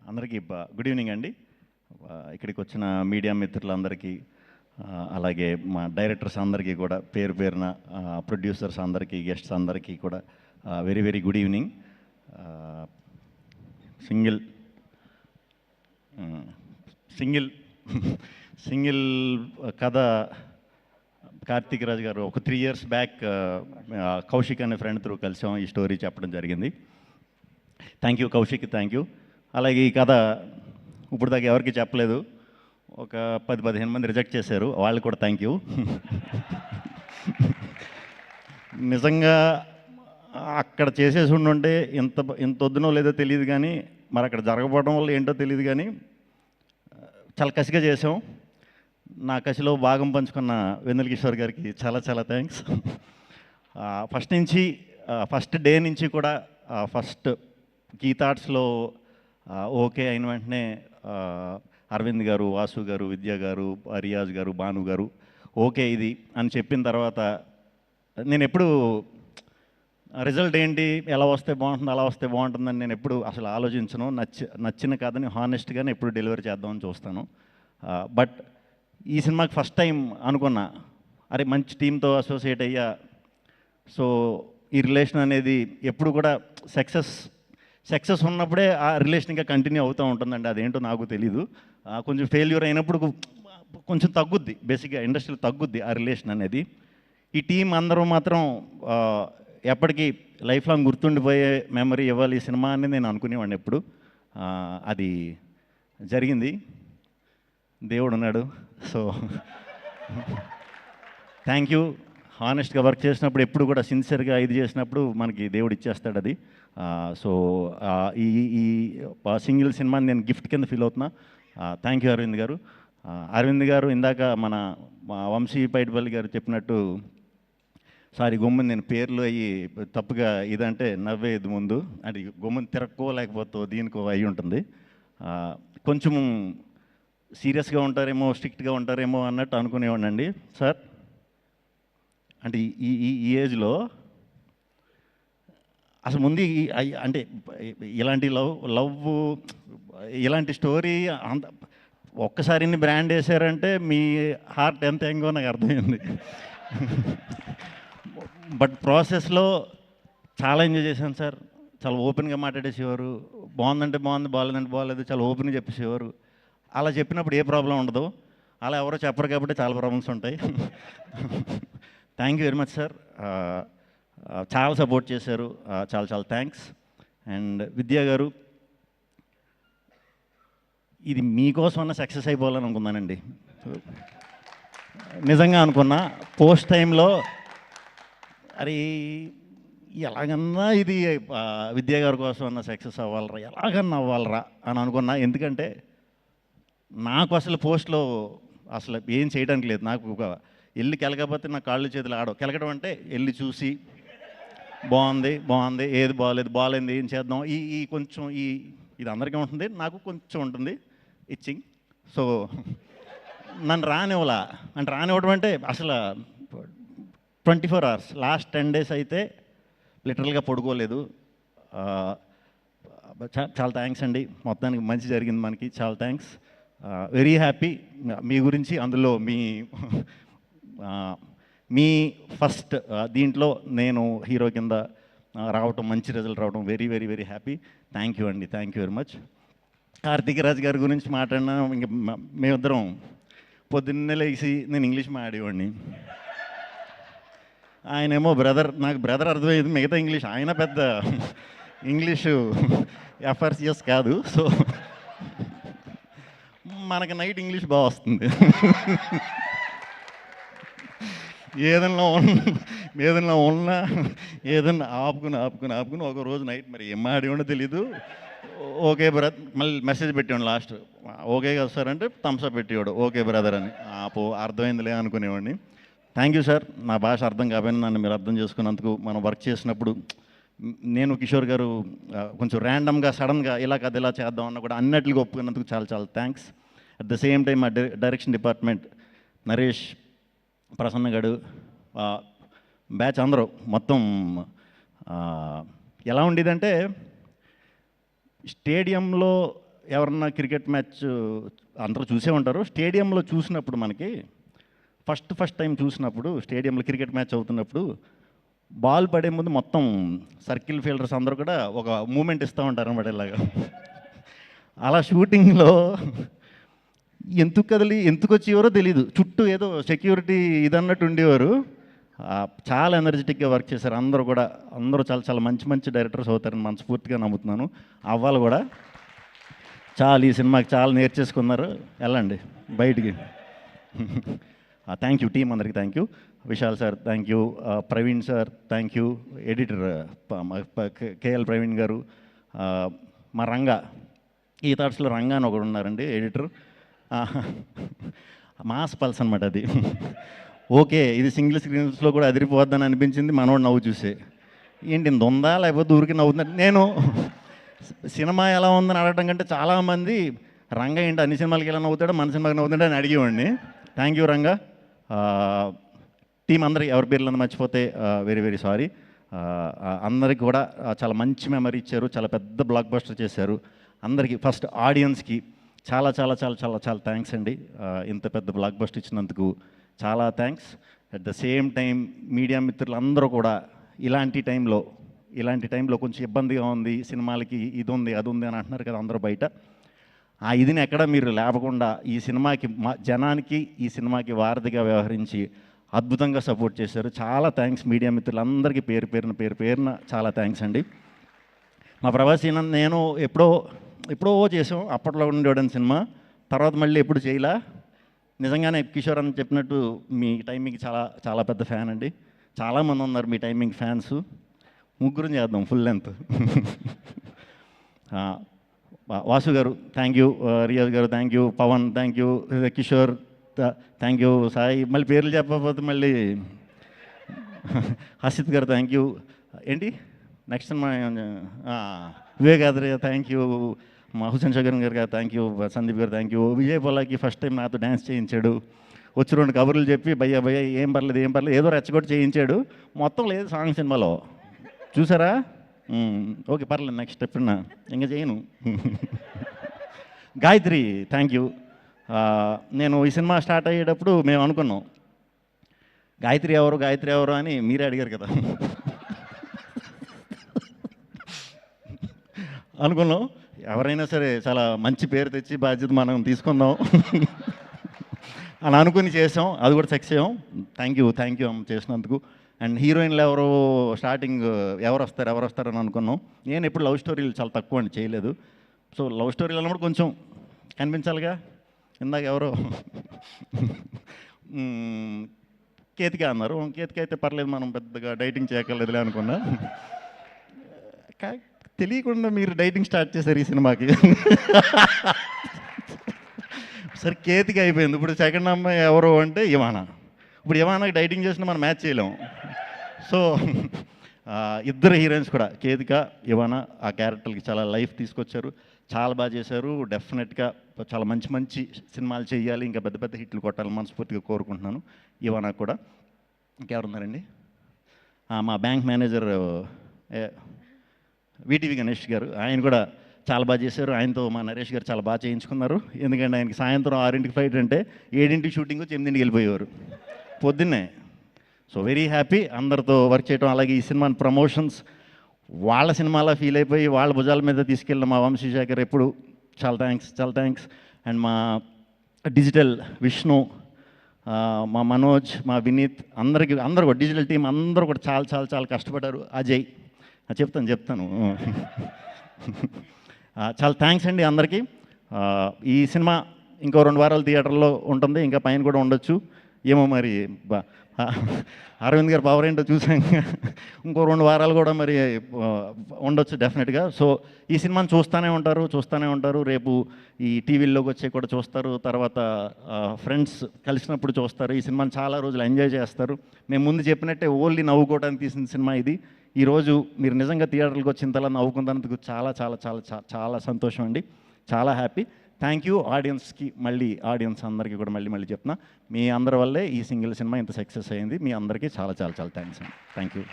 అందరికీ good evening అండి. ఇక్కడికి వచ్చిన మీడియా మిత్రులందరికీ, అలాగే మా డైరెక్టర్స్ అందరికీ కూడా పేరు పేరున, ప్రొడ్యూసర్స్ అందరికీ, గెస్ట్స్ అందరికీ కూడా very very good evening. Single single కథ కార్తీక్ రాజ్ గారు ఒక 3 years బ్యాక్ కౌశిక్ అనే ఫ్రెండ్ త్రూ కలిసాం, ఈ స్టోరీ చెప్పడం జరిగింది. Thank you Kaushik, thank you. అలాగే ఈ కథ ఇప్పుడు దాకా ఎవరికి చెప్పలేదు, ఒక 10-15 మంది రిజెక్ట్ చేశారు, వాళ్ళు కూడా థ్యాంక్ యూ. నిజంగా అక్కడ చేసేసి ఉండుంటే ఇంత వద్దునో లేదో తెలియదు, కానీ మరి అక్కడ జరగకపోవడం వల్ల ఏంటో తెలియదు, కానీ చాలా కసిగా చేసాం. నా కసిలో భాగం పంచుకున్న వెన్నెల కిషోర్ గారికి చాలా చాలా థ్యాంక్స్. ఫస్ట్ డే నుంచి కూడా ఫస్ట్ కీ థాట్స్లో ఓకే అయిన వెంటనే అరవింద్ గారు, వాసు గారు, విద్య గారు, రియాజ్ గారు, భాను గారు ఓకే ఇది అని చెప్పిన తర్వాత నేను ఎప్పుడు రిజల్ట్ ఏంటి, ఎలా వస్తే బాగుంటుంది, అలా వస్తే బాగుంటుందని నేను ఎప్పుడు అసలు ఆలోచించను. నచ్చిన కథని హానెస్ట్గానే ఎప్పుడు డెలివరీ చేద్దామని చూస్తాను. బట్ ఈ సినిమాకి ఫస్ట్ టైం అనుకున్నా, అరే మంచి టీంతో అసోసియేట్ అయ్యా, సో ఈ రిలేషన్ అనేది ఎప్పుడు కూడా సక్సెస్ ఉన్నప్పుడే ఆ రిలేషన్ ఇంకా కంటిన్యూ అవుతూ ఉంటుందండి. అదేంటో నాకు తెలీదు. కొంచెం ఫెయిల్యూర్ అయినప్పుడు కొంచెం తగ్గుద్ది, బేసిక్గా ఇండస్ట్రీలో తగ్గుద్ది ఆ రిలేషన్ అనేది. ఈ టీం అందరూ మాత్రం ఎప్పటికీ లైఫ్ లాంగ్ గుర్తుండిపోయే మెమరీ ఇవ్వాలి ఈ సినిమా అని నేను అనుకునేవాడిని ఎప్పుడు. అది జరిగింది, దేవుడు ఉన్నాడు. So thank you. హానెస్ట్గా వర్క్ చేసినప్పుడు ఎప్పుడు కూడా సిన్సియర్గా ఇది చేసినప్పుడు మనకి దేవుడు ఇచ్చేస్తాడు అది. సో ఈ సింగిల్ సినిమాని నేను గిఫ్ట్ కింద ఫీల్ అవుతున్నా. థ్యాంక్ యూ అరవింద్ గారు. అరవింద్ గారు ఇందాక మా వంశీ పైడిపల్లి గారు చెప్పినట్టు, సారీ గొమ్మని నేను పేర్లు అయ్యి తప్పుగా ఇదంటే నవ్వేది ముందు, అది గొమ్మని తిరక్కో లేకపోతే దీనికో అయి ఉంటుంది. కొంచెం సీరియస్గా ఉంటారేమో, స్ట్రిక్ట్గా ఉంటారేమో అన్నట్టు అనుకునేవాడినండి సార్. అంటే ఈ ఏజ్లో అసలు ముందు అంటే ఇలాంటి లవ్ ఇలాంటి స్టోరీ అంత ఒక్కసారి ఇన్ని బ్రాండ్ వేసారంటే మీ హార్ట్ ఎంత ఎంగో నాకు అర్థమైంది. బట్ ప్రాసెస్లో చాలా ఎంజాయ్ చేశాను సార్. చాలా ఓపెన్గా మాట్లాడేసేవారు, బాగుందంటే బాగుంది, బాగాలేదంటే బాగాలేదు, చాలా ఓపెన్గా చెప్పేసేవారు. అలా చెప్పినప్పుడు ఏ ప్రాబ్లం ఉండదు. అలా ఎవరో చెప్పరు కాబట్టి చాలా ప్రాబ్లమ్స్ ఉంటాయి. Thank you very much sir. చాలా సపోర్ట్ చేశారు, చాలా చాలా థ్యాంక్స్. అండ్ విద్యా గారు, ఇది మీకోసమన్నా సక్సెస్ అయిపోవాలని అనుకున్నానండి. నిజంగా అనుకున్నా పోస్ట్ టైంలో, అరే ఎలాగన్నా ఇది విద్యా గారి కోసం అన్న సక్సెస్ అవ్వాలరా, ఎలాగన్నా అవ్వాలరా అని అనుకున్నా. ఎందుకంటే నాకు అసలు పోస్ట్లో అసలు ఏం చేయడానికి లేదు. నాకు ఒక వెళ్ళి కెలకపోతే నా కాళ్ళు చేతులు ఆడవు. కెలకడం అంటే వెళ్ళి చూసి బాగుంది, ఏది బాగాలేదు ఏం చేద్దాం, ఈ కొంచెం ఇది అందరికీ ఉంటుంది, నాకు కొంచెం ఉంటుంది ఇచ్చింగ్. సో నన్ను రానివ్వడం అంటే అసలు 24 hours, లాస్ట్ 10 days అయితే లిటరల్గా పడుకోలేదు. చాలా థ్యాంక్స్ అండి, మొత్తానికి మంచి జరిగింది మనకి, చాలా థ్యాంక్స్. Very happy. మీ గురించి అందులో మీ ఫస్ట్ దీంట్లో నేను హీరో కింద రావటం, మంచి రిజల్ట్ రావడం very very very happy. Thank you అండి, thank you very much. Karthik Raj గారి గురించి మాట్లాడినా, ఇంక మేమిద్దరం పొద్దున్నే లేచి నేను ఇంగ్లీష్ మాట్లాడేవాడిని, ఆయనేమో బ్రదర్. నాకు బ్రదర్ అర్థమయ్యేది, మిగతా ఇంగ్లీష్ ఆయన పెద్ద ఇంగ్లీషు ఎఫ్ఆర్సిఎస్ కాదు. సో మనకి నైట్ ఇంగ్లీష్ బాగా వస్తుంది. ఏదన్నా ఆపుకుని ఒక రోజు నైట్ మరి ఏం ఆడేవాడో తెలీదు. ఓకే బ్రదర్, మళ్ళీ మెసేజ్ పెట్టేవాడు లాస్ట్, ఓకే కదా సార్ అంటే థమ్స్అప్ పెట్టేవాడు, ఓకే బ్రదర్ అని. అర్థమైందిలే అనుకునేవాడిని. Thank you sir. నా భాష అర్థం కాకపోయినా నన్ను మీరు అర్థం చేసుకున్నందుకు. మనం వర్క్ చేసినప్పుడు నేను కిషోర్ గారు కొంచెం ర్యాండమ్గా సడన్గా ఇలా కథ ఇలా చేద్దాం అన్న కూడా అన్నట్లుగా ఒప్పుకున్నందుకు చాలా చాలా thanks. At the same time మా డైరెక్షన్ డిపార్ట్మెంట్ నరేష్, ప్రసన్న గడు, బ్యాచ్ అందరూ మొత్తం ఎలా ఉండేదంటే, స్టేడియంలో ఎవరన్నా క్రికెట్ మ్యాచ్ అందరూ చూసే ఉంటారు. స్టేడియంలో చూసినప్పుడు మనకి ఫస్ట్ టైం చూసినప్పుడు స్టేడియంలో క్రికెట్ మ్యాచ్ అవుతున్నప్పుడు బాల్ పడే ముందు మొత్తం సర్కిల్ ఫీల్డర్స్ అందరూ కూడా ఒక మూమెంట్ ఇస్తూ ఉంటారు అన్నమాట ఇలాగా. అలా షూటింగ్లో ఎందుకు కదిలి ఎందుకు వచ్చేవారో తెలీదు, చుట్టూ ఏదో సెక్యూరిటీ ఇదన్నట్టు ఉండేవారు. చాలా ఎనర్జెటిక్గా వర్క్ చేశారు అందరూ కూడా. అందరూ చాలా చాలా మంచి డైరెక్టర్స్ అవుతారని మనస్ఫూర్తిగా నమ్ముతున్నాను. అవ్వాలి కూడా. చాలా ఈ సినిమాకి చాలా నేర్చేసుకున్నారు. వెళ్ళండి బయటికి. థ్యాంక్ యూ టీం అందరికి, thank you. Vishal sir thank you, Praveen sir thank you, editor KL Praveen గారు, మా రంగా ఈ థాట్స్లో రంగా అని ఒకడు ఉన్నారండి ఎడిటర్. మాస్ పల్స్ అనమాట అది. ఓకే ఇది సింగిల్ స్క్రీన్స్లో కూడా అదిరిపోద్దని అనిపించింది మనోడు నవ్వు చూసే. ఏంటి ఇంత ఉందా లేకపోతే ఊరికి నవ్వుతుందంటే, నేను సినిమా ఎలా ఉందని అడగడం కంటే చాలామంది రంగా ఏంటి అన్ని సినిమాలకి ఎలా నవ్వుతాడో మన సినిమాకి నవ్వుతాడో అని అడిగేవాడిని. Thank you Ranga. టీం అందరికి ఎవరి పేర్లు మర్చిపోతే వెరీ సారీ. అందరికి కూడా చాలా మంచి మెమరీ ఇచ్చారు, చాలా పెద్ద బ్లాక్ బస్టర్ చేశారు. అందరికీ ఫస్ట్ ఆడియన్స్కి చాలా చాలా చాలా చాలా చాలా థ్యాంక్స్ అండి. ఇంత పెద్ద బ్లాక్ బస్టర్ ఇచ్చినందుకు చాలా thanks. At the same time media మిత్రులు అందరూ కూడా ఇలాంటి టైంలో కొంచెం ఇబ్బందిగా ఉంది, సినిమాలకి ఇది ఉంది అది ఉంది అని అంటున్నారు కదా అందరూ బయట. ఆ ఇదిని ఎక్కడ మీరు లేపకుండా ఈ సినిమాకి జనానికి ఈ సినిమాకి వారధిగా వ్యవహరించి అద్భుతంగా సపోర్ట్ చేశారు. చాలా థ్యాంక్స్ మీడియా మిత్రులందరికీ పేరు పేరున చాలా థ్యాంక్స్ అండి. మా ప్రభాస్ నేను ఎప్పుడో చేసాం అప్పట్లో ఉండేవాడని సినిమా, తర్వాత మళ్ళీ ఎప్పుడు చేయలా. నిజంగానే కిషోర్ అని చెప్పినట్టు మీ టైమింగ్ చాలా చాలా పెద్ద ఫ్యాన్ అండి. చాలామంది ఉన్నారు మీ టైమింగ్ ఫ్యాన్స్. ముగ్గురు చేద్దాం ఫుల్ లెంత్. వాసు గారు thank you, Riyaz garu thank you, Pavan thank you, Kishore thank you, Sai మళ్ళీ పేర్లు చెప్పకపోతే మళ్ళీ హసిత్ గారు థ్యాంక్ యూ. ఏంటి నెక్స్ట్ మా వివేకాద్రి థ్యాంక్ యూ, మా హుసేన్ షగన్ గారు థ్యాంక్ యూ, సందీప్ గారు thank you. Vijay Polaki first time నాతో డ్యాన్స్ చేయించాడు. వచ్చి 2 కబుర్లు చెప్పి భయ్యా ఏం పర్లేదు ఏదో రెచ్చగొట్టి చేయించాడు. మొత్తం లేదు సాంగ్ సినిమాలో చూసారా? ఓకే పర్లేదు నెక్స్ట్ ఎప్పుడన్నా ఇంకా చేయను. Gayatri thank you. నేను ఈ సినిమా స్టార్ట్ అయ్యేటప్పుడు మేము అనుకున్నాం గాయత్రి ఎవరు అని మీరే అడిగారు కదా. అనుకున్నాం ఎవరైనా సరే చాలా మంచి పేరు తెచ్చి బాధ్యత మనం తీసుకుందాం అని అనుకుని చేసాం. అది కూడా సక్సెస్ అయ్యాం. థ్యాంక్ యూ చేసినందుకు. అండ్ హీరోయిన్లు స్టార్టింగ్ ఎవరు వస్తారని అనుకున్నాం. నేను ఎప్పుడు లవ్ స్టోరీలు చాలా తక్కువ అండి చేయలేదు. సో లవ్ స్టోరీలు అన్నప్పుడు కొంచెం కనిపించాలిగా. ఇందాక ఎవరో కేతిక అన్నారు. కేతిక అయితే పర్లేదు మనం పెద్దగా డైటింగ్ చేయక్కర్లేదులే అనుకున్నా. తెలియకుండా మీరు డైటింగ్ స్టార్ట్ చేశారు ఈ సినిమాకి. సరే కేతిక అయిపోయింది. ఇప్పుడు సెకండ్ అమ్మాయి ఎవరు అంటే ఇవానా. ఇప్పుడు ఇవానాకి డైటింగ్ చేసినా మనం మ్యాచ్ చేయలేము. సో ఇద్దరు హీరోయిన్స్ కూడా కేతిక ఇవానా ఆ క్యారెక్టర్కి చాలా లైఫ్ తీసుకొచ్చారు, చాలా బాగా చేశారు. డెఫినెట్గా చాలా మంచి సినిమాలు చేయాలి, ఇంకా పెద్ద హిట్లు కొట్టాలి మనస్ఫూర్తిగా కోరుకుంటున్నాను. ఇవానా కూడా. ఇంకెవరున్నారండి? మా బ్యాంక్ మేనేజర్ వీటీవీ గణేష్ గారు, ఆయన కూడా చాలా బాగా చేశారు. ఆయనతో మా నరేష్ గారు చాలా బాగా చేయించుకున్నారు. ఎందుకంటే ఆయనకి సాయంత్రం 6ంటికి ఫ్లైట్ అంటే 7ంటికి షూటింగ్ 8ంటికి వెళ్ళిపోయేవారు పొద్దున్నే. సో వెరీ హ్యాపీ అందరితో వర్క్ చేయడం. అలాగే ఈ సినిమాని ప్రమోషన్స్ వాళ్ళ సినిమాలా ఫీల్ అయిపోయి వాళ్ళ భుజాల మీద తీసుకెళ్ళిన మా వంశీశేఖర్ ఎప్పుడు చాలా థ్యాంక్స్. అండ్ మా డిజిటల్ విష్ణు, మా మనోజ్, మా వినీత్ అందరూ కూడా డిజిటల్ టీం అందరూ కూడా చాలా కష్టపడ్డారు. అజయ్ చెప్తాను. చాలా థ్యాంక్స్ అండి అందరికీ. ఈ సినిమా ఇంకో 2 వారాలు థియేటర్లో ఉంటుంది, ఇంకా పైన కూడా ఉండొచ్చు ఏమో మరి. అరవింద్ గారు పవర్ ఏంటో చూసాం. ఇంకో 2 వారాలు కూడా మరి ఉండొచ్చు డెఫినెట్గా. సో ఈ సినిమాని చూస్తూనే ఉంటారు. రేపు ఈ టీవీల్లోకి వచ్చే కూడా చూస్తారు, తర్వాత ఫ్రెండ్స్ కలిసినప్పుడు చూస్తారు. ఈ సినిమాని చాలా రోజులు ఎంజాయ్ చేస్తారు. మేము ముందు చెప్పినట్టే ఓన్లీ నవ్వుకోవడానికి తీసిన సినిమా ఇది. ఈరోజు మీరు నిజంగా థియేటర్కి వచ్చినంతలా నవ్వుకున్నందుకు చాలా సంతోషం అండి. చాలా హ్యాపీ. థ్యాంక్ యూ ఆడియన్స్కి. ఆడియన్స్ అందరికీ కూడా మళ్ళీ చెప్తున్నా, మీ అందరి వల్లే ఈ సింగిల్ సినిమా ఇంత సక్సెస్ అయ్యింది. మీ అందరికీ చాలా థ్యాంక్స్ అండి. Thank you.